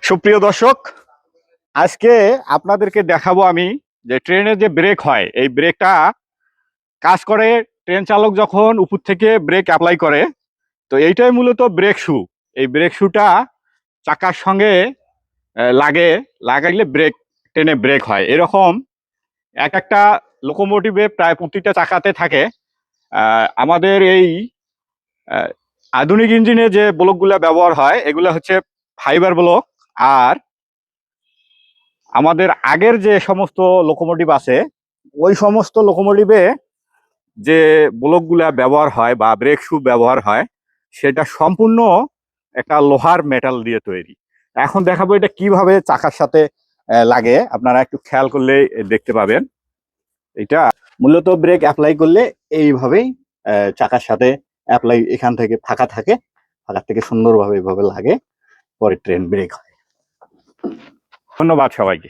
সুপ্রিয় দর্শক, আজকে আপনাদেরকে দেখাবো আমি যে ট্রেনের যে ব্রেক হয় এই ব্রেকটা কাজ করে। ট্রেন চালক যখন উপর থেকে ব্রেক অ্যাপ্লাই করে, তো এইটাই মূলত ব্রেক শু। এই ব্রেক শুটা চাকার সঙ্গে লাগাইলে ট্রেনে ব্রেক হয়। এরকম এক একটা লোকোমোটিভে প্রায় প্রতিটা চাকাতে থাকে। আমাদের এই আহ, আধুনিক ইঞ্জিনে যে ব্লকগুলা ব্যবহার হয় এগুলা হচ্ছে ফাইবার ব্লক। আর আমাদের আগের যে সমস্ত লোকোমোটিভ আছে ওই সমস্ত লোকোমোটিভে যে ব্লকগুলা ব্যবহার হয় বা ব্রেক শু ব্যবহার হয় সেটা সম্পূর্ণ একটা লোহার মেটাল দিয়ে তৈরি। এখন দেখাবো এটা কিভাবে চাকার সাথে লাগে। আপনারা একটু খেয়াল করলে দেখতে পাবেন। এটা মূলত ব্রেক অ্যাপ্লাই করলে এইভাবেই চাকার সাথে অ্যাপ্লাই, এখান থেকে ফাঁকা থাকে, ফাঁকা থেকে সুন্দরভাবে এইভাবে লাগে, পরে ট্রেন ব্রেক হয়। ধন্যবাদ সবাইকে।